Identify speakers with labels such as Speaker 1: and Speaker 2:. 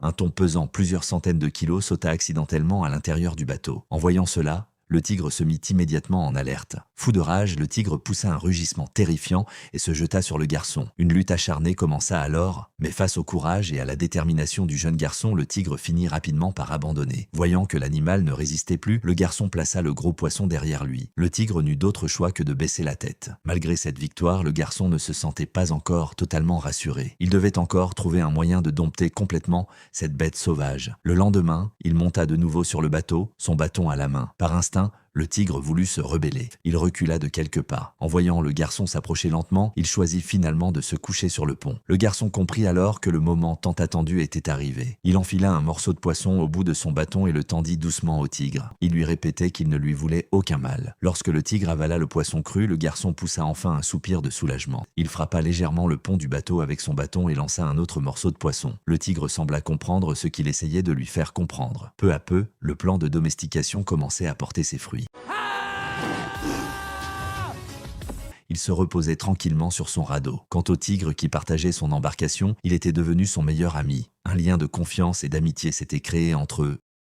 Speaker 1: Un thon pesant plusieurs centaines de kilos sauta accidentellement à l'intérieur du bateau. En voyant cela, le tigre se mit immédiatement en alerte. Fou de rage, le tigre poussa un rugissement terrifiant et se jeta sur le garçon. Une lutte acharnée commença alors, mais face au courage et à la détermination du jeune garçon, le tigre finit rapidement par abandonner. Voyant que l'animal ne résistait plus, le garçon plaça le gros poisson derrière lui. Le tigre n'eut d'autre choix que de baisser la tête. Malgré cette victoire, le garçon ne se sentait pas encore totalement rassuré. Il devait encore trouver un moyen de dompter complètement cette bête sauvage. Le lendemain, il monta de nouveau sur le bateau, son bâton à la main. Par instinct, le tigre voulut se rebeller. Il recula de quelques pas. En voyant le garçon s'approcher lentement, il choisit finalement de se coucher sur le pont. Le garçon comprit alors que le moment tant attendu était arrivé. Il enfila un morceau de poisson au bout de son bâton et le tendit doucement au tigre. Il lui répétait qu'il ne lui voulait aucun mal. Lorsque le tigre avala le poisson cru, le garçon poussa enfin un soupir de soulagement. Il frappa légèrement le pont du bateau avec son bâton et lança un autre morceau de poisson. Le tigre sembla comprendre ce qu'il essayait de lui faire comprendre. Peu à peu, le plan de domestication commençait à porter ses fruits. Il se reposait tranquillement sur son radeau. Quant au tigre qui partageait son embarcation, il était devenu son meilleur ami. Un lien de confiance et d'amitié s'était créé entre eux,